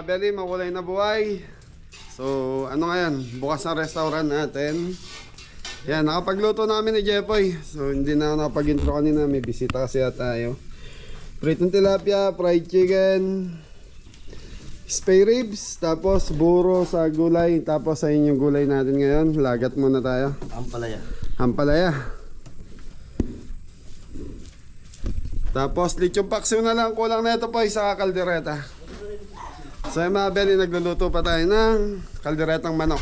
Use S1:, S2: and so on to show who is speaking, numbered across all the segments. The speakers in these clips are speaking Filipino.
S1: Beli, makulay na buhay. So, ano ngayon? Bukas ang restaurant natin. Yan, nakapagluto namin ni Jepoy. So, hindi na ako nakapag-intro kanina. May bisita kasi tayo. Pritong tilapia, fried chicken, spare ribs, tapos buro sa gulay. Tapos sa inyong gulay natin ngayon. Lagat muna tayo.
S2: Ampalaya.
S1: Ampalaya. Tapos lechon paksiw na lang. Kulang na ito po sa kaldereta. So yung mga Beli, nagluluto pa tayo ng kalderetang manok.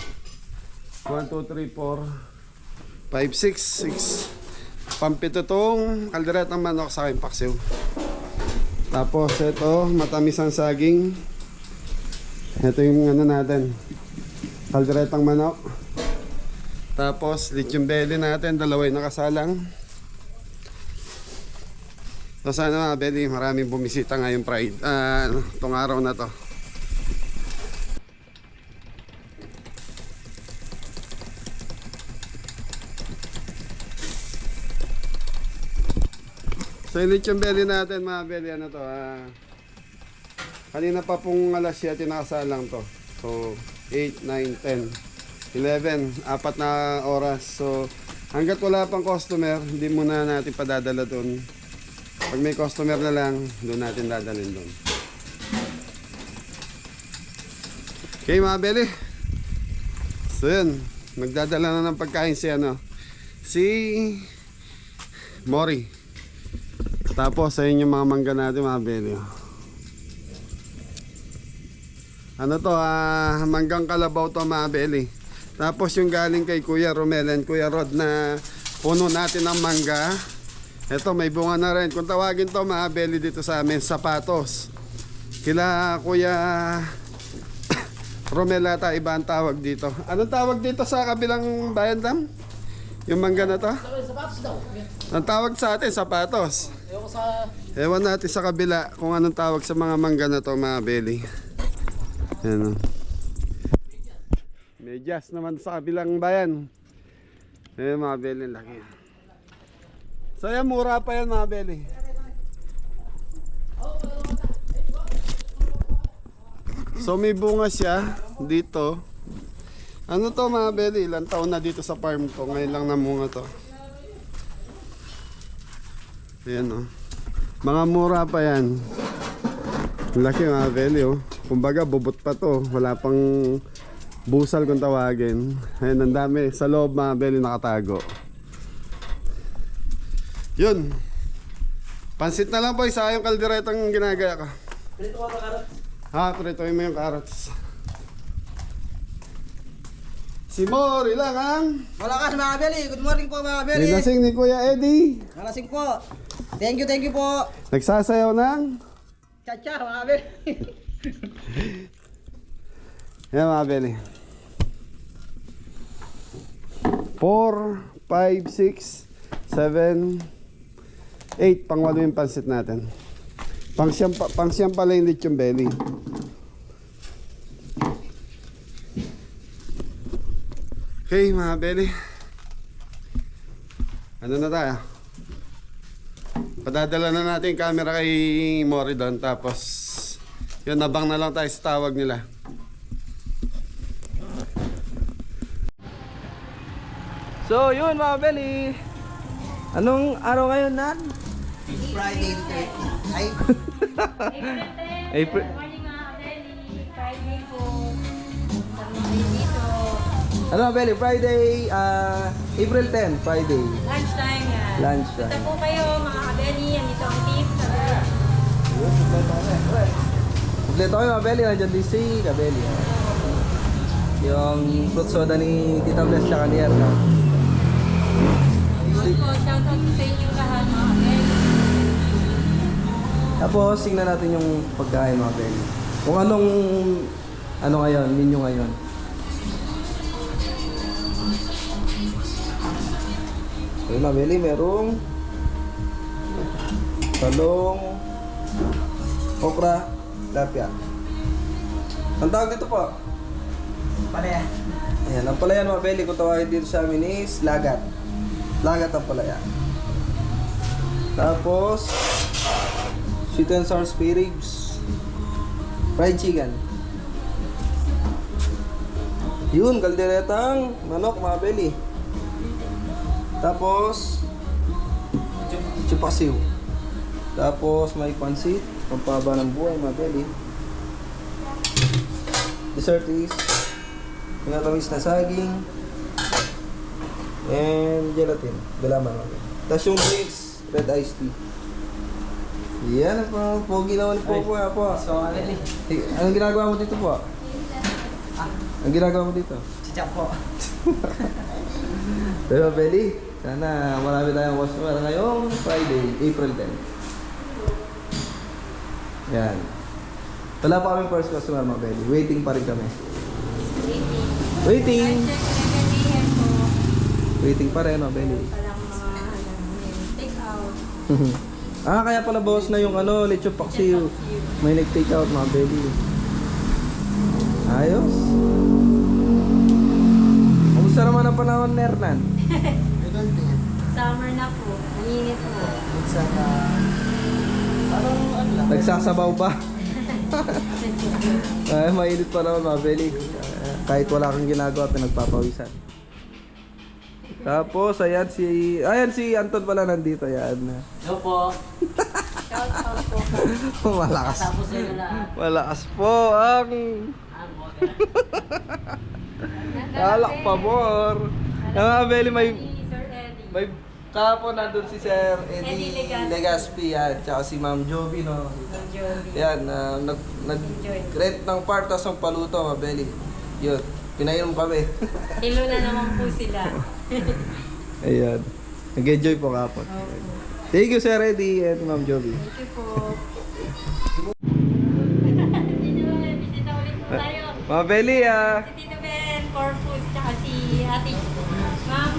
S1: 1, 2, 3, 4 5, 6 pampito tong kalderetang manok sa aking paksiw. Tapos ito, matamis ang saging. Ito yung ano natin, kalderetang manok. Tapos lechon belly natin, dalaway nakasalang. So sana mga Beli, maraming bumisita ngayong Pride, itong araw na to. So yung lechon belly natin mga Beli, ano to, kanina pa pong alas 7 nakasalang to. So 8, 9, 10, 11, 4 na oras. So hanggat wala pang customer, hindi muna natin padadala doon. Pag may customer na lang, doon natin dadalhin doon. Okay mga Beli. So yun, magdadala na ng pagkain si Mori. Tapos sa inyong mga mangga natin mga Beli. Ano to, manggang kalabaw to mga Beli. Tapos yung galing kay Kuya Romel and Kuya Rod na puno natin ng mangga. Ito may bunga na rin. Kung tawagin to mga Beli dito sa amin, sapatos. Kila Kuya Romel ata iba ang tawag dito. Anong tawag dito sa kabilang bayan dam? Yung mangga na to?
S2: Sapatos daw.
S1: Ang tawag sa atin, sapatos. Ewan natin sa kabila kung anong tawag sa mga mangga na to mga Beli. Yan o. Medyas naman sa kabilang bayan. Ayan mga Beli, laki. So yan, mura pa yan mga Beli. So may bunga siya dito. Ano to mga Beli, ilang taon na dito sa farm ko. Ngayon lang namunga to. Ayan o. Mga mura pa yan. Laki mga Beli o. Kumbaga bubot pa to. Wala pang busal kung tawagin. Ayan, ang dami. Sa loob mga Beli nakatago. Yun. Pansit na lang po, isa yung kalderetang ginagaya ko.
S2: Prito ko carrots.
S1: Pritoin mo yung carrots. Si Mori lang ang
S2: Malakas mga Beli. Good morning po mga Beli.
S1: nilasing ni Kuya Eddie.
S2: Malasing po. Thank you po.
S1: Nagsasayaw ng
S2: Cha-cha mga Beli.
S1: yan mga Beli. 4, 5, 6, 7, 8, pang-walo yung pansit natin. Pang-siyam pala yung lechon belly. Okay mga Beli, ano na tayo? Padadala na natin yung camera kay Mori doon. Tapos yun, nabang na lang tayo sa tawag nila.
S2: So yun mga Beli. Anong araw ngayon nan?
S3: Friday 30. Ay,
S2: April.
S3: Good morning mga Beli. Friday po. Sama kayo dito.
S2: Ano mga Beli? Friday, April 10, Friday.
S3: Lunchtime yan.
S2: Lunchtime.
S3: Punta po kayo mga Beli. Andito ang tip.
S2: Kompleto kayo mga Beli. Nandiyan din si Kabeli. Yung fruit soda ni Tita Bless tsaka ni Erna.
S3: Shoutout sa inyo lahat mga Beli.
S2: Tapos tingnan natin yung pagkain mga Beli. Kung anong ngayon, menu ngayon. Okay mga Beli, merong talong, okra, tilapia. Ang tawag dito po?
S3: Palaya.
S2: Ayan, ang palaya mga Beli, kung tawagin dito sa amin is lagat. Lagat ang palaya. Tapos sweet and sour spare ribs, fried chicken. Yun, kalderetang manok mga belly. Tapos chupasiw. Tapos may pansit, pampaba ng buhay mga belly. Dessert is pinatamis na saging and gelatin, galaman mga belly. Tapos yung drinks, red iced tea. Yan, ang pogi naman po po.
S4: So,
S2: Anong ginagawa mo dito po? Ang ginagawa mo dito?
S4: chichak po.
S2: Pero Belly, sana marami tayong customer ngayong Friday, April 10. Yan. Wala pa kami first customer mga Belly. Waiting pa rin kami. Waiting! Waiting pa rin mga Belly.
S3: Palang mga take out.
S2: Kaya pala boss na yung lechon paksiw. May nag-take out mga Belly. Ayos. Kumusta naman ang panahon, Nernan?
S3: Summer na po. Mainit po.
S2: Nagsasabaw pa. Ay, mainit pa naman mga Belly. Kahit wala kang ginagawa, pinagpapawisan. Tapos, ayan si Anton pala nandito. Ayan.
S4: Hello po.
S3: Shout out po.
S2: Malakas.
S4: Tapos yun na.
S2: Malakas po ang alak pabor. Yung mga Belly,
S3: Sir Eddie.
S2: may kahapon nandun si Sir Eddie
S3: Eddie
S2: Legaspi yan, tsaka si Ma'am Jovi, no?
S3: Jovi.
S2: Yan, nag-rent ng part, tapos ng paluto, mga Belly. Yun, pinainom kami.
S3: Hilo na naman po sila.
S2: Ayan, nag-enjoy po kahapon.
S3: Opo.
S2: Thank you, Sir Eddie and Ma'am Jovi.
S3: Thank you po. Bisita ulit po tayo.
S2: Mga Belly,
S3: Si Tito Ben, Corpus, tsaka si Ate Ma'am.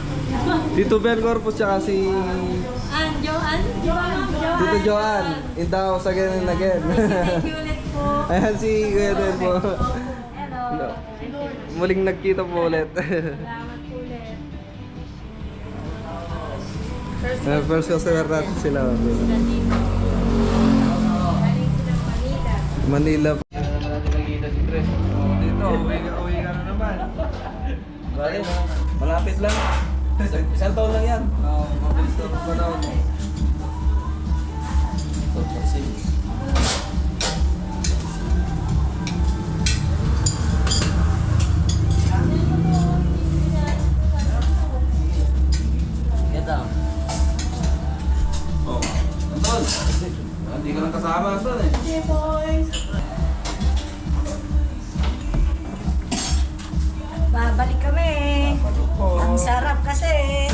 S2: Tito Ben Corpus, tsaka si
S3: Joanne.
S2: Tito Joan, in the house again and again.
S3: Thank you ulit po.
S2: Ayan si Kuya Den po.
S3: Hello.
S2: Muling nagkita po ulit.
S3: Salamat po ulit.
S2: First customer natin sila.
S3: Sila dito. Galing silang Manila.
S2: Manila. Dito, uwi ka na naman. Bale, malapit lang. Isang taon lang yan. Oo, mabilis na ang panahon mo.
S4: Ito.
S2: Oh, Anton. Hindi ka lang kasama, Anton eh.
S3: Okay, boys.
S5: Babalik kami. Ang sarap kasi.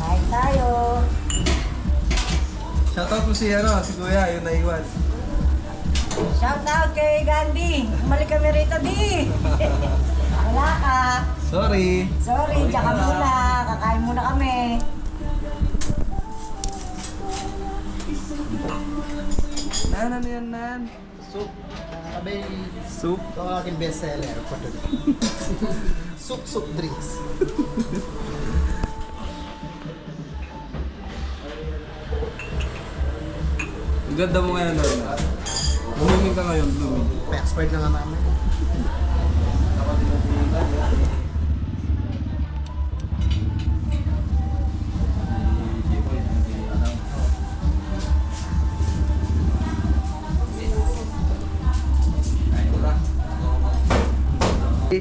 S5: Kain tayo.
S2: Shoutout mo si Kuya, yung naiwan.
S5: Shout out kay Gandhi. Bumalik kami rito, di. Wala ka.
S2: Sorry.
S5: Sorry, tsaka muna. Kakain muna kami.
S2: Nan, ano yan, Nan?
S4: Soup. Sabi,
S2: Soup?
S4: ito ang aking bestseller for today. Soup drinks.
S2: Ang ganda mo ngayon, Nan. Blooming ka ngayon, blooming.
S4: Pa-expired na nga namin.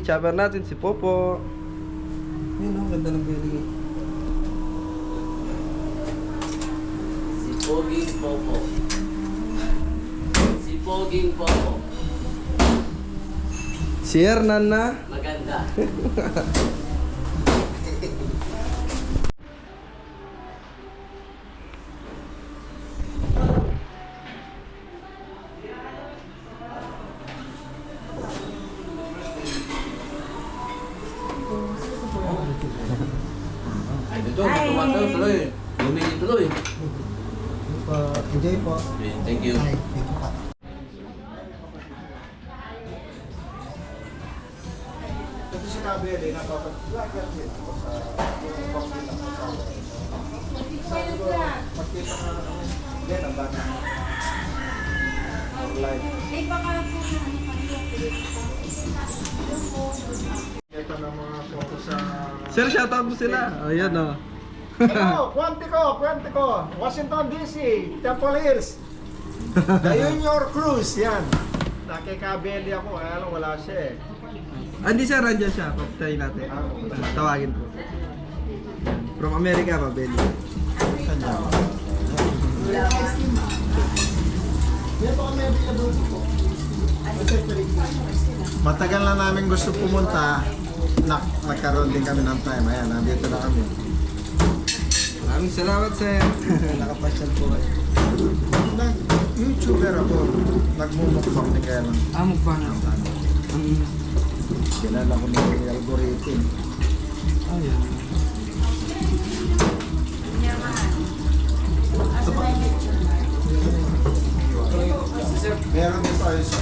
S2: Chopper natin si Popo. Yun, ang ganda ng belly.
S6: Si Poging Popo. Si Poging Popo.
S2: Si Hernan na.
S6: Maganda. Ay, dito. Tumatay tuloy. Lumingin tuloy.
S4: Enjoy po.
S6: Okay, thank you.
S4: Ay, thank you pa.
S1: Ito si Kabeli, napapag-vlogger din ako sa pagkita ko sa sabi ko, magkita na kami. Yan, ang bata. For life.
S3: Ay, baka po na.
S4: Ito na mga photo sa...
S2: Sir, shoutout mo sila. Ayan o.
S4: Hello, Quantico, Washington DC, Temple Hills. The Junior Cruise, yan. Nakikabeli ako, kaya lang wala siya eh.
S2: Hindi sir, andyan siya. Papatayin natin. Tawagin po. From America, Mabeli.
S4: Matagal na namin gusto pumunta. Nagkaroon din kami ng time. Ayan, nandito na kami.
S2: Maraming salamat sir. Nakapasyal po kayo.
S4: Nag-YouTuber ako. Nagmumukbang din kaya lang.
S2: Mukbang ako.
S4: Kilala ko ng algorithm.
S2: Ayan.
S4: Meron din tayo sa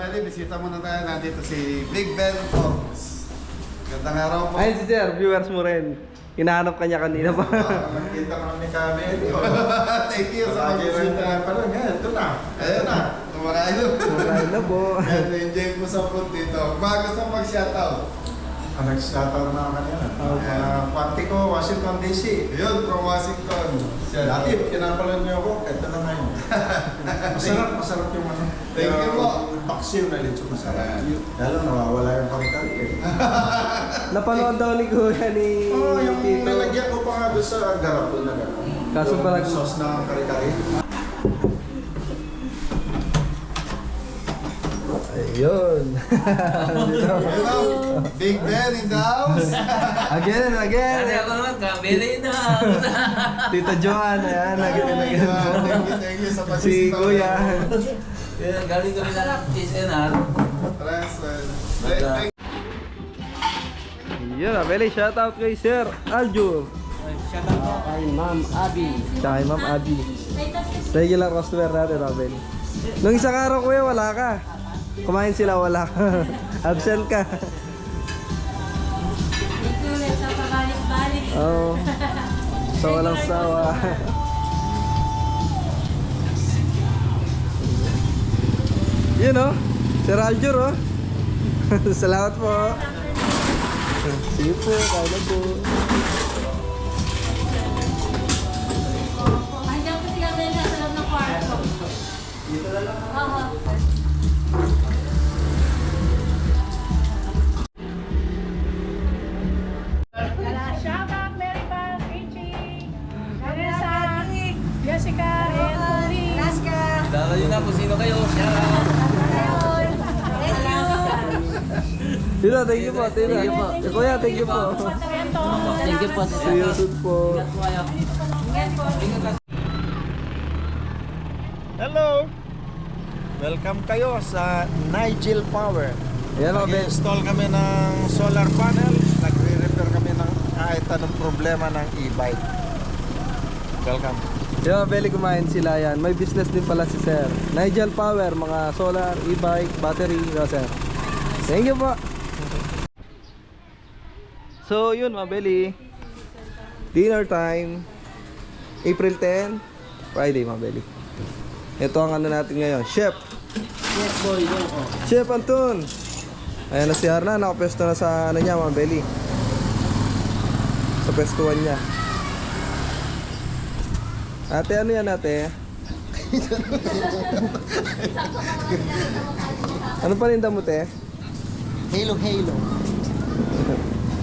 S1: Beli, bisita muna tayo. Nandito si Big Ben Forbes. Gandang araw po.
S2: Ayun si sir, viewers mo rin. Hinahanap ka niya kanina pa.
S4: Nakita ko ni Kameli.
S1: Thank you sa
S4: Nakikita
S1: pag-bisita.
S4: pa lang. Ngayon, ito na.
S1: Ayun na, kumakain na.
S2: Kumakain na po.
S1: Ayan, na-enjoy po sa food dito. Bago sa mag-shoutout.
S4: Nag-shoutout na ako kanina. Quantico, Washington DC.
S1: Yun, from Washington.
S4: Dati, pinapanood niyo ako. Ito na ngayon. Masarap yung ano.
S1: Thank you po.
S4: Paksiw na lechon masarap. Lalo nawawala yung kari-kari eh.
S2: Napanood daw ni Kuya ni
S4: Oo, yung
S2: Tito.
S4: nalagyan ko pa nga doon sa garapon na gano'n.
S2: Kaso
S4: Yung
S2: parang-
S4: sauce na kari-kari.
S2: Ayun. Dito.
S1: Hello, Big Ben in the house.
S2: Again and again.
S6: Kasi ako naman, kabili na.
S2: Tita Joan, ayan. Again and again.
S1: Thank you sa
S2: Si
S1: pagsisita.
S2: Kuya.
S6: Kaya galing kami ng TSNR.
S1: Thank
S2: Yun, Abeli, shoutout kay Sir Aljur.
S6: Kay Ma'am Abby.
S2: Tsaka kay Ma'am Abby. Regular customer natin, Abel. Nung isang araw, Kuya, wala ka. Kumain sila, wala ka. Absent ka.
S3: Thank you ulit sa pabalik-balik.
S2: Oo. So, walang sawa. Yun o. Sir Aljur o. Salamat po. Sige po, kaya na po.
S3: Andiyan po si Gabriel sa loob ng kwarto. Dito na lang. Oo.
S7: Shout out Mary Beth, Richie, Vanessa, Jessica, and Pauline.
S5: Alaska.
S6: Dala yun na kung sino kayo. Shout out.
S2: Tito, thank you po. Tito. Kuya, thank you po.
S6: Thank you po.
S2: See you soon po.
S4: Hello! Welcome kayo sa Nigel Power.
S2: Ayan o, Ben.
S4: Nag-install kami ng solar panel. Nagre-repair kami ng kahit anong problema ng e-bike. Welcome.
S2: Yung Beli, kumain sila yan. May business din pala si Sir. Nigel Power, mga solar, e-bike, battery, Sir. Thank you po. So yun mga Beli, dinner time, April 10, Friday mga Beli. Ito ang ano natin ngayon, Chef.
S6: Yes boy,
S2: Chef Anton. Ayan na si Arna, nakapwesto na sa ano niya mga Beli. Sa pwestuhan niya. Ate, ano yan ate? Ano paninda mo te?
S4: Halo.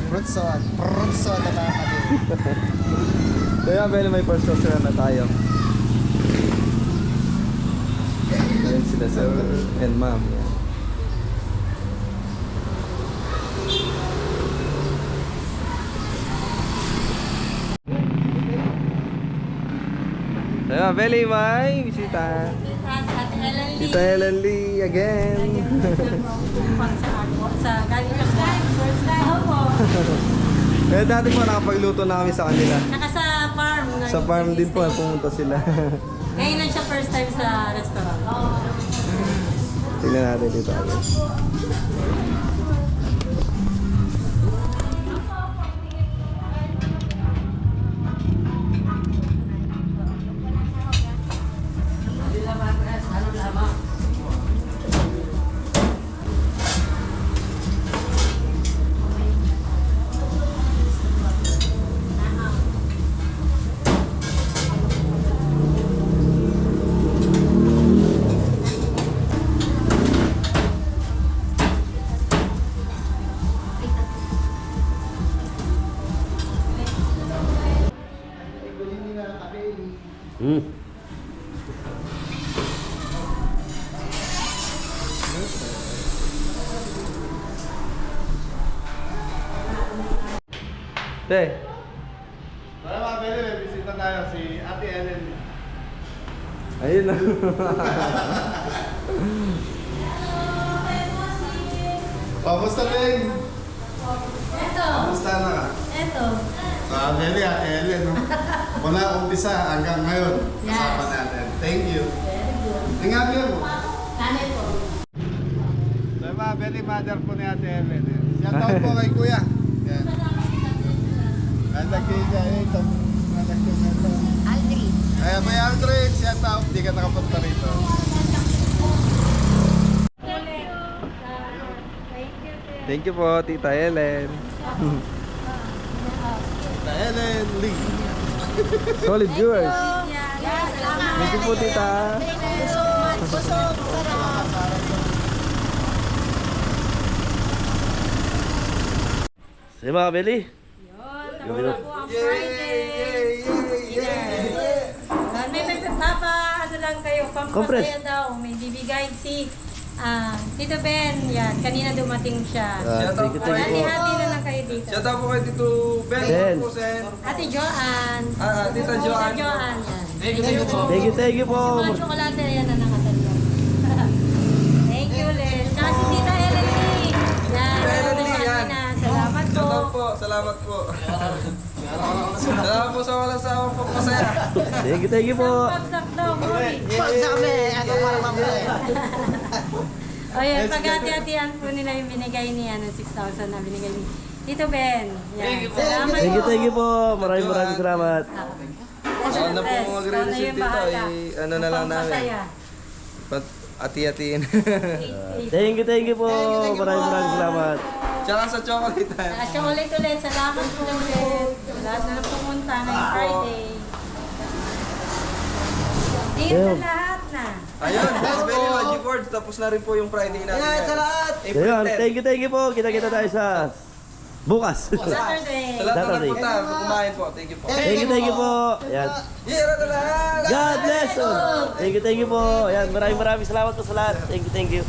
S4: Fruit soda na kami.
S2: Kaya Beli, may first restaurant na tayo. Ayan sila sir and ma'am. Yan. Ayan, Beli, may bisita. Tita Helen Lee again.
S3: Sa galing ng first time. Opo.
S2: Kaya dati po nakapagluto na kami sa kanila.
S3: Saka sa farm.
S2: Sa farm din po pumunta sila.
S3: Ngayon lang siya first time sa restaurant.
S2: Tingnan natin dito agad. Te.
S1: Kaya mga Beli, may bisita tayo si Ate Ellen.
S2: Ayun na.
S1: Kamusta, Beng?
S3: Eto.
S1: Kamusta na ka?
S3: Eto.
S1: Ah, Beli, Ate Ellen. No? Mula umpisa hanggang ngayon. Kasama
S3: Yes.
S1: natin. Thank you.
S3: Very good.
S1: Ingat mo.
S3: Nanay po.
S1: So, mga Beli, mother po ni Ate Ellen. Shout out po kay Kuya. Yan. Anak kay ito. Anak ko ito.
S3: Aldrin.
S1: Ay, may Aldrin. Shout out. Di ka nakapunta rito.
S2: Thank you po, Tita Ellen.
S1: Ate Ellen Lee.
S2: Solid viewers.
S3: Salamat.
S2: Thank you po, Tita.
S3: Busog. Sarap.
S2: Sige mga Beli.
S3: Tapos na po ang Friday. May ano lang kayo,
S2: Compress.
S3: pampasaya daw. May bibigay si Tito Ben. Yan, kanina dumating siya.
S2: Thank you po.
S3: Hati-hati na lang kayo dito.
S6: Shout out po kay Tito Ben.
S2: Ben.
S3: Ate Joanne.
S6: Tita
S3: Tita
S6: Joanne.
S3: Joanne. Yan.
S6: Thank you po.
S2: Thank you po.
S3: Si mga tsokolate, yan na nakatalo. Thank you, Len. Tsaka si Tita Ellen Lee. Yan,
S6: Ellen Lee, yan.
S3: Salamat po.
S6: Shout out po. Salamat po. Salamat po sa walang sawang pagpasaya.
S2: Thank you po.
S3: Pagsak daw, boy.
S4: Pagsa kami, ano para mamaya.
S3: O yan, paghati-hatian po nila yung binigay ni 6,000 na binigay ni Tito Ben. Yan. Salamat
S2: Thank you po. Maraming salamat.
S6: Ako na po mag-receive dito. Ano na lang namin.
S3: Pampasaya.
S6: Ati-atiin.
S2: Thank you po. Maraming salamat.
S6: Tsaka sa chocolate.
S3: At siya ulit, salamat po ulit. Sa lahat na pumunta ngayong Friday. Tingnan
S2: Ayun.
S3: sa lahat na.
S6: Ayun, Best Belly Magic Words. Tapos na rin po yung Friday natin.
S4: Ingat sa lahat.
S6: April
S2: Ayun,
S6: 10.
S2: thank you po. Kita-kita tayo sa bukas.
S3: Saturday.
S6: Sa lahat na
S2: Saturday.
S6: nagpunta, kumain po. Thank you po.
S2: Thank you po. Yan.
S6: Yeah, na lahat.
S2: God bless. Thank you po. Yan, maraming salamat po sa lahat. Thank you.